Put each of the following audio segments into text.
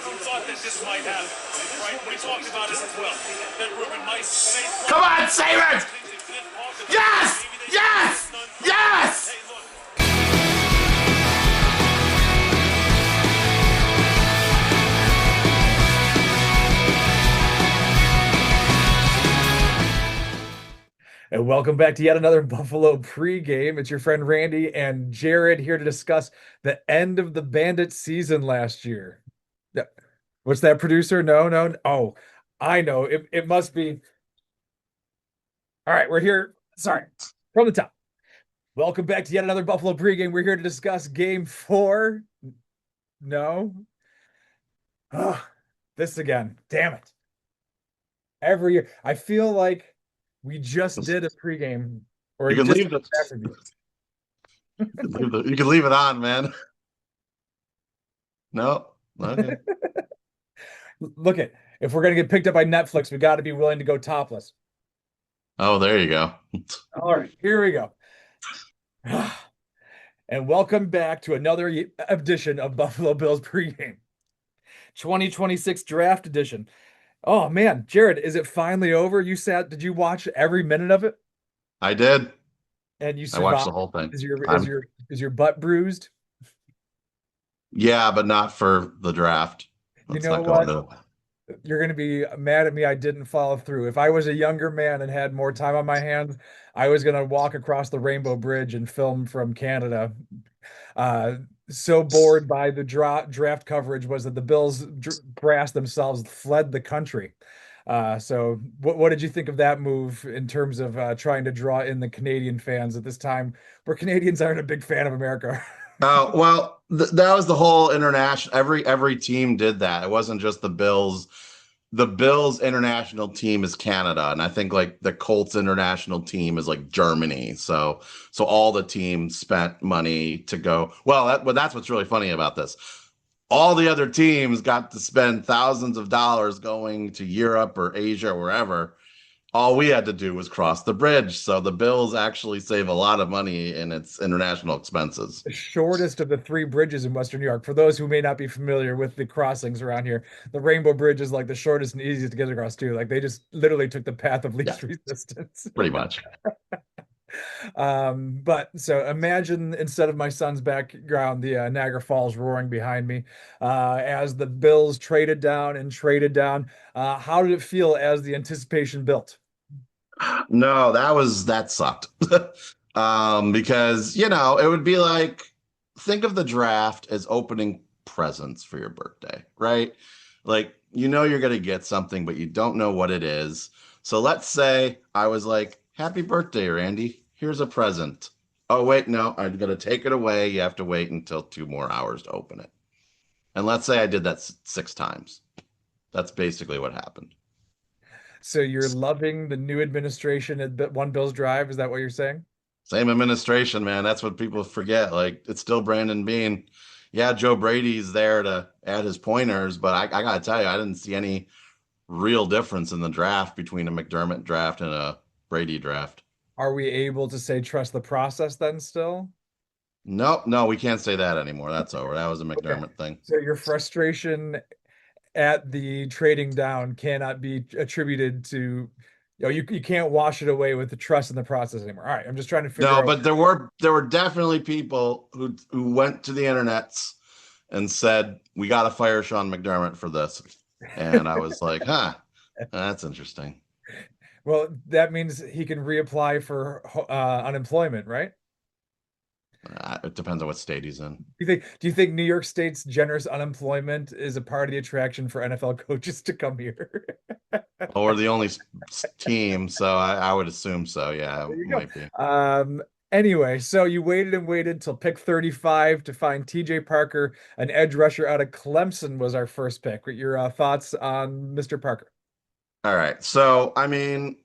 who thought that this might happen, right? We talked about it as well. That Ruben might say, come on, Sabres! Yes! Yes! Yes! And welcome back to yet another Buffalo pregame. It's your friend Randy and Jared here to discuss the end of the Bandits season last year. What's that, producer? No. Oh, I know. It must be. All right, we're here. Sorry, from the top. Welcome back to yet another Buffalo pregame. We're here to discuss Game 4. No. Oh, this again. Damn it. Every year. I feel like we just did a pregame, or you can just leave you can leave it on, man. No, okay. Look it. If we're gonna get picked up by Netflix, we got to be willing to go topless. Oh, there you go. All right, here we go. And welcome back to another edition of Buffalo Bills pregame, 2026 draft edition. Oh man, Jared, is it finally over? Did you watch every minute of it? I did. And you I watched the whole thing. Is your butt bruised? Yeah, but not for the draft. Let's you know what? You're going to be mad at me. I didn't follow through. If I was a younger man and had more time on my hands, I was going to walk across the Rainbow Bridge and film from Canada. So bored by the draft coverage was that the Bills brass themselves fled the country. So what did you think of that move in terms of trying to draw in the Canadian fans at this time where Canadians aren't a big fan of America? Oh, well, that was the whole international. Every team did that. It wasn't just the Bills. The Bills international team is Canada, and I think like the Colts international team is like Germany. So all the teams spent money to go. Well, that's what's really funny about this. All the other teams got to spend thousands of dollars going to Europe or Asia or wherever. All we had to do was cross the bridge. So the Bills actually save a lot of money in its international expenses. The shortest of the 3 bridges in Western New York. For those who may not be familiar with the crossings around here, the Rainbow Bridge is like the shortest and easiest to get across too. Like they just literally took the path of least resistance. Pretty much. But so imagine instead of my son's background, the Niagara Falls roaring behind me as the Bills traded down. How did it feel as the anticipation built? No, that sucked. Because, it would be like, think of the draft as opening presents for your birthday, right? Like, you're going to get something, but you don't know what it is. So let's say I was like, happy birthday, Randy. Here's a present. Oh, wait, no, I'm going to take it away. You have to wait until 2 more hours to open it. And let's say I did that 6 times. That's basically what happened. So you're loving the new administration at One Bills Drive? Is that what you're saying? Same administration, man. That's what people forget. Like, it's still Brandon Beane. Yeah, Joe Brady's there to add his pointers, but I got to tell you, I didn't see any real difference in the draft between a McDermott draft and a Brady draft. Are we able to say trust the process then still? No, we can't say that anymore. That's over. That was a McDermott thing. So your frustration at the trading down cannot be attributed to, you can't wash it away with the trust in the process anymore. All right, I'm just trying to figure out. No, but there were definitely people who went to the internets and said, we got to fire Sean McDermott for this. And I was like, that's interesting. Well, that means he can reapply for unemployment, right? It depends on what state he's in. Do you think New York State's generous unemployment is a part of the attraction for NFL coaches to come here? Well, we're the only team, so I would assume so. Yeah, it might be. Anyway, so you waited till pick 35 to find TJ Parker, an edge rusher out of Clemson was our first pick. Your thoughts on Mr. Parker? All right. So, I mean,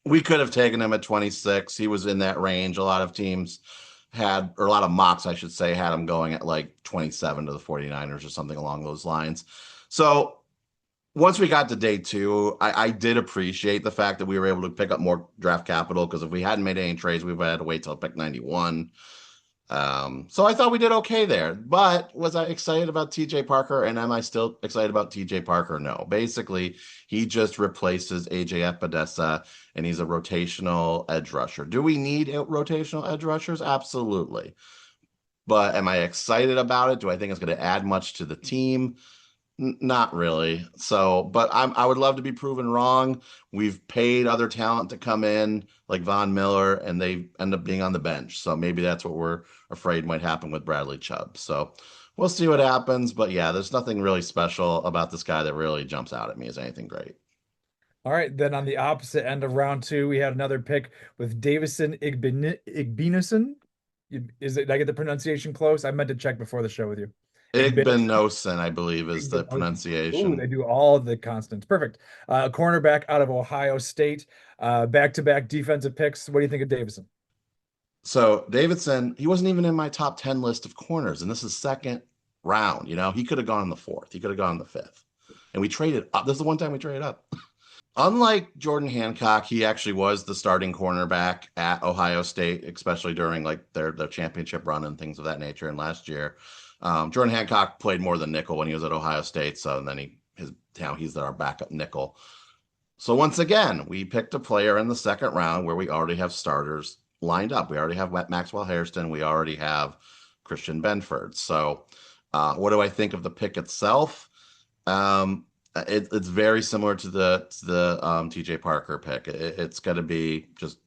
we could have taken him at 26. He was in that range. A lot of teams had, or a lot of mocks, I should say, had him going at like 27 to the 49ers or something along those lines. So once we got to day 2, I did appreciate the fact that we were able to pick up more draft capital, because if we hadn't made any trades, we would have had to wait till pick 91. So I thought we did okay there. But was I excited about TJ Parker? And am I still excited about TJ Parker? No. Basically, he just replaces AJ Epenesa, and he's a rotational edge rusher. Do we need rotational edge rushers? Absolutely. But am I excited about it? Do I think it's going to add much to the team? Not really. So, but I would love to be proven wrong. We've paid other talent to come in, like Von Miller, and they end up being on the bench. So maybe that's what we're afraid might happen with Bradley Chubb. So we'll see what happens. But yeah, there's nothing really special about this guy that really jumps out at me as anything great. All right, then on the opposite end of round two, we had another pick with Davison Igbinosun. Did I get the pronunciation close? I meant to check before the show with you. Igbinosun, I believe, is the Igbinosun. Ooh, pronunciation. they do all the consonants. Perfect. Cornerback out of Ohio State. Back-to-back defensive picks. What do you think of Davison? So Davidson, he wasn't even in my top 10 list of corners, and this is second round. He could have gone in the fourth. He could have gone in the fifth. And we traded up. This is the one time we traded up. Unlike Jordan Hancock, he actually was the starting cornerback at Ohio State, especially during like their championship run and things of that nature. And last year, Jordan Hancock played more than nickel when he was at Ohio State. So and then he's our backup nickel. So once again, we picked a player in the second round where we already have starters lined up. We already have Maxwell Hairston. We already have Christian Benford. So what do I think of the pick itself? It's very similar to the TJ Parker pick. It's going to be just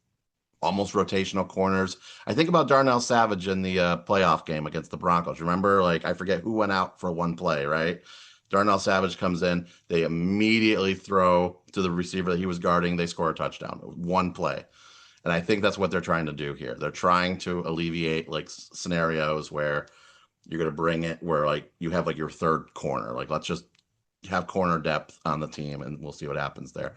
almost rotational corners. I think about Darnell Savage in the playoff game against the Broncos. Remember, like I forget who went out for one play, right? Darnell Savage comes in. They immediately throw to the receiver that he was guarding. They score a touchdown. One play. And I think that's what they're trying to do here. They're trying to alleviate like scenarios where you're going to bring it where like you have like your third corner. Like let's just have corner depth on the team and we'll see what happens there.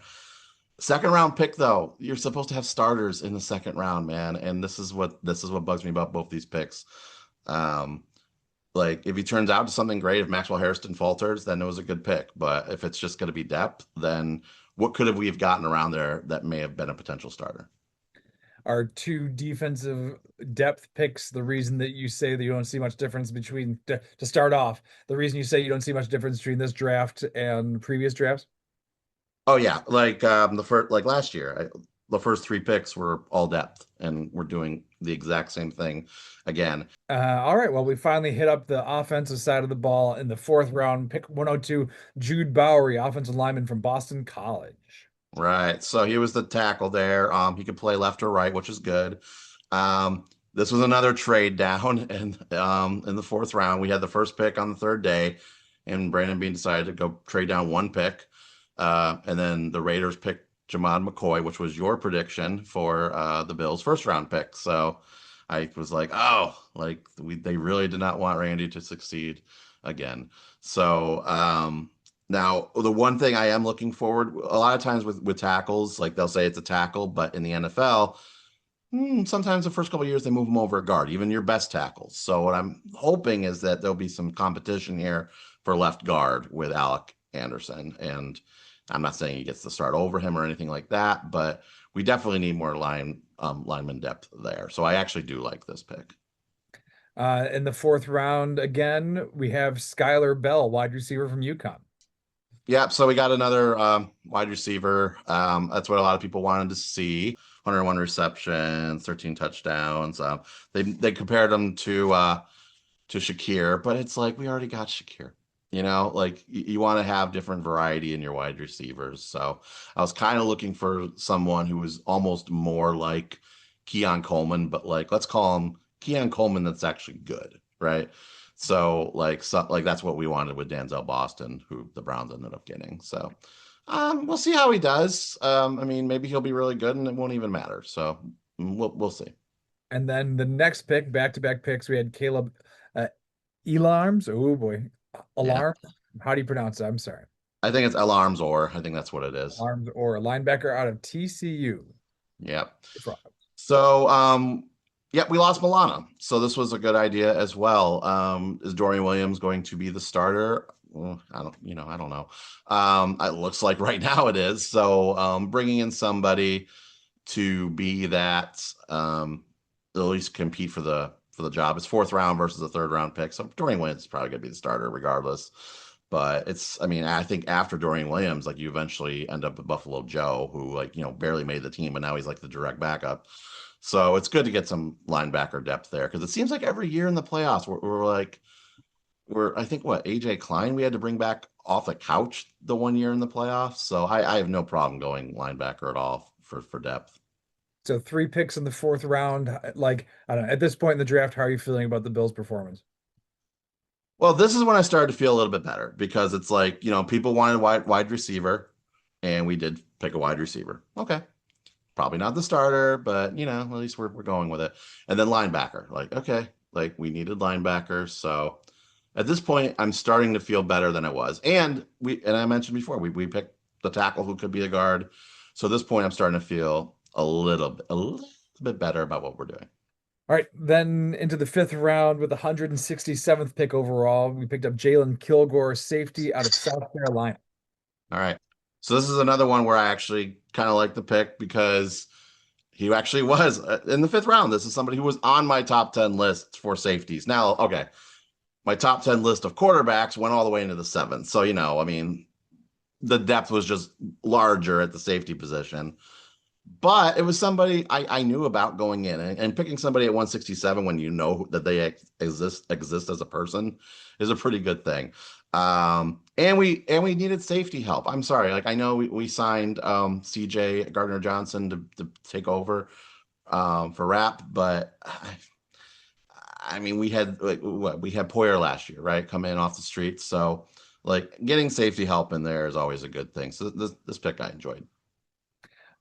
Second round pick though, you're supposed to have starters in the second round, man. And this is what bugs me about both these picks. Like if he turns out to something great, if Maxwell Hairston falters, then it was a good pick. But if it's just going to be depth, then what could we have gotten around there that may have been a potential starter? Are two defensive depth picks the reason that you say that you don't see much difference between, to start off, the reason you say you don't see much difference between this draft and previous drafts? Oh yeah, like the first, like last year, the first three picks were all depth, and we're doing the exact same thing again. All right, well, we finally hit up the offensive side of the ball in the fourth round. Pick 102, Jude Bowry, offensive lineman from Boston College. Right. So he was the tackle there. He could play left or right, which is good. This was another trade down, and in the fourth round, we had the first pick on the third day, and Brandon Beane decided to go trade down one pick. And then the Raiders picked Jermod McCoy, which was your prediction for the Bills' first round pick. So I was like, oh, like they really did not want Randy to succeed again. So now, the one thing I am looking forward, a lot of times with tackles, like they'll say it's a tackle, but in the NFL, sometimes the first couple of years they move them over a guard, even your best tackles. So what I'm hoping is that there'll be some competition here for left guard with Alec Anderson. And I'm not saying he gets to start over him or anything like that, but we definitely need more lineman depth there. So I actually do like this pick. In the fourth round, again, we have Skylar Bell, wide receiver from Uconn. Yeah, so we got another wide receiver. That's what a lot of people wanted to see. 101 receptions, 13 touchdowns. They compared him to Shakir, but it's like we already got Shakir. Like you want to have different variety in your wide receivers. So I was kind of looking for someone who was almost more like Keon Coleman, but like let's call him Keon Coleman that's actually good, right? So that's what we wanted with Denzel Boston, who the Browns ended up getting. So we'll see how he does. I mean, maybe he'll be really good and it won't even matter. So we'll see. And then the next pick, back-to-back picks, we had Kaleb Elarms. Oh boy, Alarm. Yeah. How do you pronounce it? I'm sorry. I think it's Elarms-Orr. I think that's what it is. Elarms-Orr, a linebacker out of TCU. Yep. So yeah, we lost Milana, so this was a good idea as well. Is Dorian Williams going to be the starter? Well, I don't know. It looks like right now it is. So bringing in somebody to be that, at least compete for for the job. It's 4th round versus a 3rd round pick. So Dorian Williams is probably going to be the starter regardless. But I think after Dorian Williams, like you eventually end up with Buffalo Joe, who barely made the team, but now he's like the direct backup. So it's good to get some linebacker depth there because it seems like every year in the playoffs, I think AJ Klein we had to bring back off the couch the one year in the playoffs. So I have no problem going linebacker at all for depth. So 3 picks in the 4th round. Like, I don't know, at this point in the draft, how are you feeling about the Bills' performance? Well, this is when I started to feel a little bit better because it's like, people wanted wide receiver and we did pick a wide receiver. Okay. Probably not the starter, but at least we're going with it. And then linebacker, like, okay, like we needed linebackers. So at this point, I'm starting to feel better than I was. And I mentioned before, we picked the tackle who could be a guard. So at this point, I'm starting to feel a little bit better about what we're doing. All right, then into the 5th round with the 167th pick overall, we picked up Jalen Kilgore, safety out of South Carolina. All right. So this is another one where I actually kind of like the pick because he actually was in the 5th round. This is somebody who was on my top 10 list for safeties. Now, okay, my top 10 list of quarterbacks went all the way into the 7th. So, the depth was just larger at the safety position. But it was somebody I knew about going in, and picking somebody at 167 when you know that they exist as a person is a pretty good thing. And we needed safety help. I'm sorry, like I know we signed CJ Gardner-Johnson to take over for Rapp, but I mean we had we had Poyer last year, right? Come in off the streets, so like getting safety help in there is always a good thing. So this pick I enjoyed.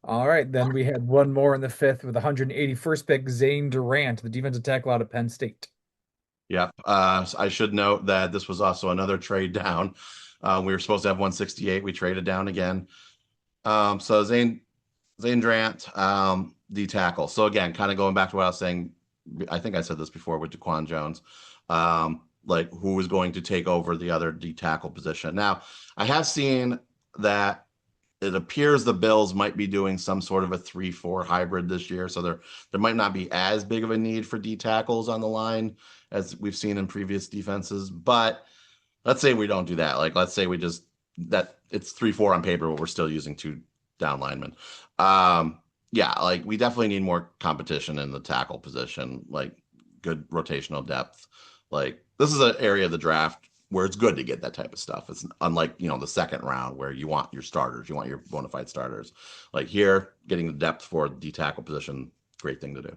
All right, then we had one more in the 5th with the 181st pick, Zane Durant, the defensive tackle out of Penn State. Yep. I should note that this was also another trade down. We were supposed to have 168. We traded down again. So Zane Durant, the tackle. So again, kind of going back to what I was saying, I think I said this before with Daquan Jones, like who was going to take over the other D tackle position. Now, I have seen that it appears the Bills might be doing some sort of a 3-4 hybrid this year. So there might not be as big of a need for D tackles on the line as we've seen in previous defenses. But let's say we don't do that. Like, let's say we just, that it's 3-4 on paper, but we're still using 2 down linemen. Yeah, like we definitely need more competition in the tackle position, like good rotational depth. Like this is an area of the draft where it's good to get that type of stuff. It's unlike, the 2nd round where you want your starters, you want your bona fide starters. Like here, getting the depth for the tackle position, great thing to do.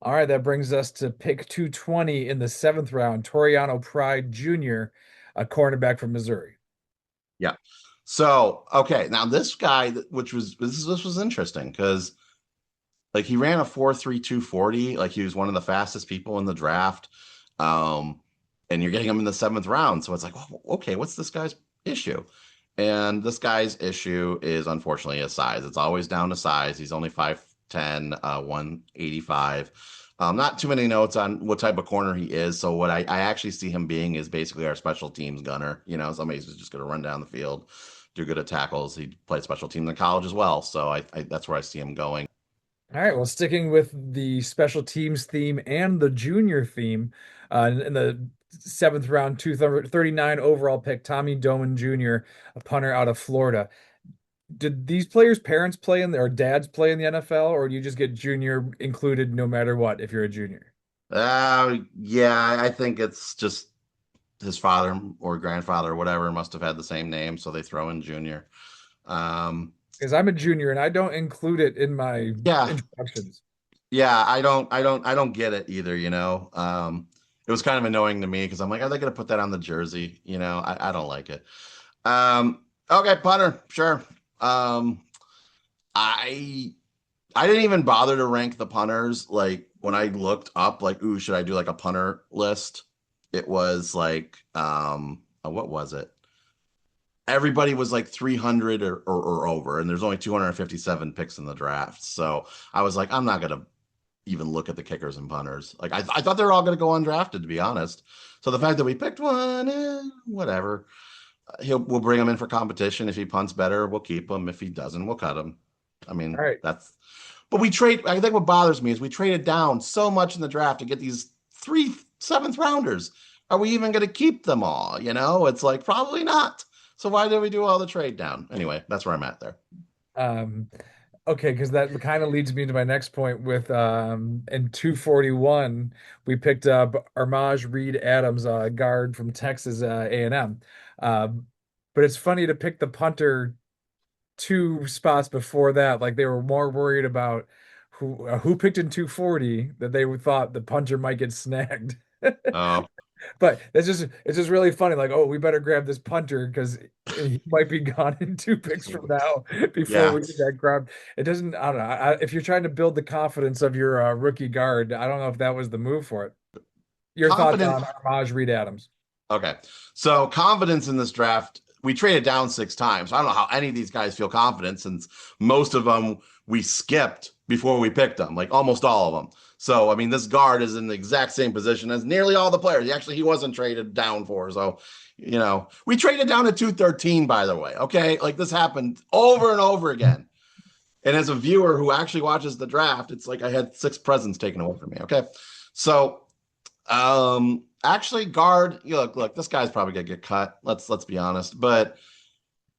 All right, that brings us to pick 220 in the 7th round, Toriano Pride Jr., a cornerback from Missouri. Yeah. So, okay, now this guy, this was interesting because like he ran a 4.32 40, like he was one of the fastest people in the draft. And you're getting him in the 7th round. So it's like, oh, okay, what's this guy's issue? And this guy's issue is unfortunately his size. It's always down to size. He's only 5'10", 185. Not too many notes on what type of corner he is. So what I actually see him being is basically our special teams gunner. Somebody who's just going to run down the field, do good at tackles. He played special teams in college as well. So I that's where I see him going. All right, well, sticking with the special teams theme and the junior theme, in the 7th round, 239 overall pick, Tommy Doman Jr., a punter out of Florida. Did these players' parents play or dads play in the NFL, or do you just get junior included no matter what if you're a junior? Yeah, I think it's just his father or grandfather or whatever must have had the same name, so they throw in junior. Because I'm a junior and I don't include it in my Yeah, introductions. yeah, I don't get it either. It was kind of annoying to me because I'm like, are they going to put that on the jersey? I don't like it. Okay, punter, sure. I didn't even bother to rank the punters. Like when I looked up, like, ooh, should I do like a punter list? It was like, what was it? Everybody was like 300 or over, and there's only 257 picks in the draft. So I was like, I'm not gonna even look at the kickers and punters. Like I thought they were all gonna go undrafted, to be honest. So the fact that we picked one, whatever. We'll bring him in for competition. If he punts better, we'll keep him. If he doesn't, we'll cut him. I mean, All right. But I think what bothers me is we traded down so much in the draft to get these 3 7th rounders. Are we even going to keep them all? It's like probably not. So why did we do all the trade down? Anyway, that's where I'm at there. Um, okay, because that kind of leads me to my next point with in 241, we picked up Armaj Reed Adams, guard from Texas A&M. But it's funny to pick the punter 2 spots before that. Like they were more worried about who picked in 240 that they thought the punter might get snagged. Oh, But it's just really funny. Like, oh, we better grab this punter because he might be gone in 2 picks from now before yeah. we get that grab. It doesn't. I don't know. If you're trying to build the confidence of your rookie guard, I don't know if that was the move for it. Your thoughts Confidence. on Armaj Reed Adams? Okay. So confidence in this draft, we traded down 6 times. I don't know how any of these guys feel confident since most of them we skipped before we picked them, like almost all of them. So, I mean, this guard is in the exact same position as nearly all the players. He wasn't traded down for. So, we traded down at 213, by the way. Okay. Like this happened over and over again. And as a viewer who actually watches the draft, it's like I had 6 presents taken away from me. Okay. So, actually, guard. Look, this guy's probably gonna get cut. Let's be honest. But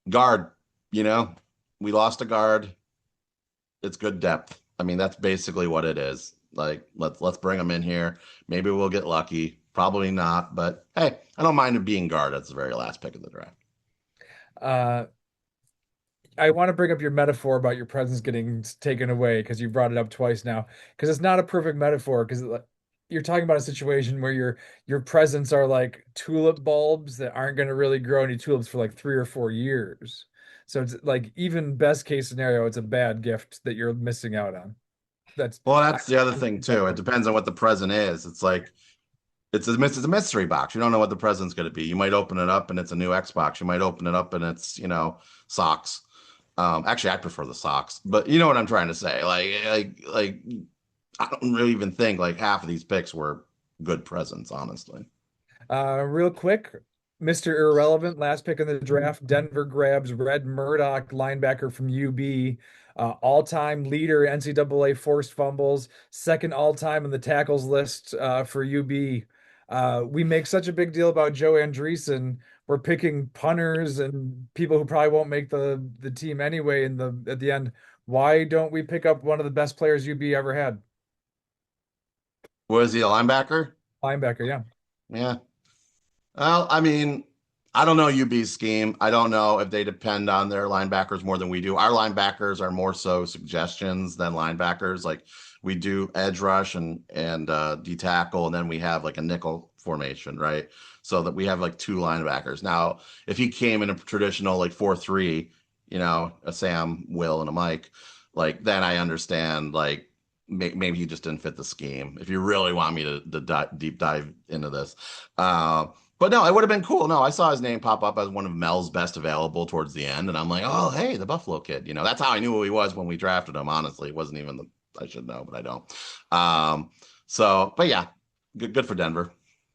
guard, we lost a guard. It's good depth. I mean, that's basically what it is. Like, let's bring him in here. Maybe we'll get lucky. Probably not. But hey, I don't mind him being guard. That's the very last pick of the draft. Uh, I want to bring up your metaphor about your presence getting taken away because you brought it up twice now. Because it's not a perfect metaphor because you're talking about a situation where your presents are like tulip bulbs that aren't going to really grow any tulips for like 3 or 4 years. So it's like even best case scenario, it's a bad gift that you're missing out on. That's the other thing too. It depends on what the present is. It's like it's a mystery box. You don't know what the present's going to be. You might open it up and it's a new Xbox. You might open it up and it's socks. Actually, I prefer the socks, but you know what I'm trying to say. Like I don't really even think like half of these picks were good presents, honestly. Real quick, Mr. Irrelevant, last pick in the draft. Denver grabs Red Murdock, linebacker from UB, all-time leader NCAA forced fumbles, second all-time in the tackles list for UB. We make such a big deal about Joe Andreessen. We're picking punters and people who probably won't make the team anyway at the end. Why don't we pick up one of the best players UB ever had? Was he a linebacker? Linebacker, yeah. Yeah. Well, I mean, I don't know UB's scheme. I don't know if they depend on their linebackers more than we do. Our linebackers are more so suggestions than linebackers. Like we do edge rush and D tackle, and then we have like a nickel formation, right? So that we have like 2 linebackers. Now, if he came in a traditional like 4-3, a Sam, Will, and a Mike, like then I understand like maybe he just didn't fit the scheme. If you really want me to deep dive into this. But no, it would have been cool. No, I saw his name pop up as one of Mel's best available towards the end. And I'm like, oh, hey, the Buffalo kid. That's how I knew who he was when we drafted him. Honestly, it wasn't even I should know, but I don't. But yeah, good for Denver.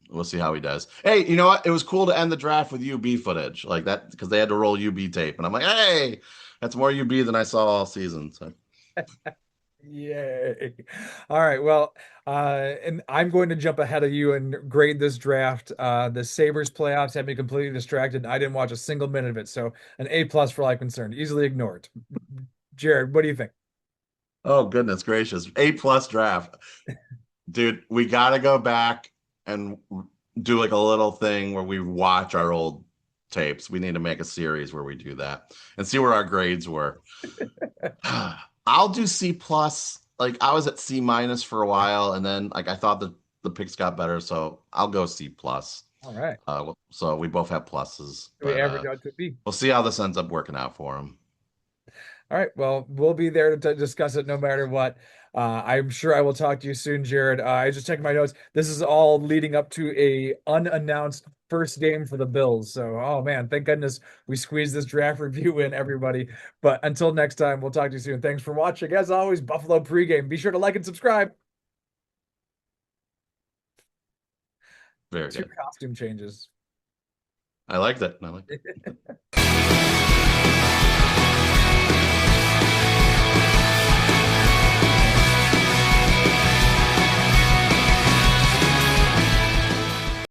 We'll see how he does. Hey, you know what? It was cool to end the draft with UB footage like that because they had to roll UB tape. And I'm like, hey, that's more UB than I saw all season. So. Yay. All right. Well, and I'm going to jump ahead of you and grade this draft. The Sabres playoffs had me completely distracted. I didn't watch a single minute of it. So an A+ for all I'm concerned. Easily ignored. Jared, what do you think? Oh, goodness gracious. A+ draft. Dude, we got to go back and do like a little thing where we watch our old tapes. We need to make a series where we do that and see where our grades were. I'll do C+. Like I was at C- for a while, and then like I thought the picks got better, so I'll go C+. All right. So we both have pluses, We but average out to B. we'll see how this ends up working out for him. All right. Well, we'll be there to discuss it no matter what. I'm sure I will talk to you soon, Jared. I just checked my notes. This is all leading up to a unannounced first game for the Bills. So, oh man, thank goodness we squeezed this draft review in, everybody. But until next time, we'll talk to you soon. Thanks for watching. As always, Buffalo pregame. Be sure to like and subscribe. Very 2 good. costume changes. I liked it.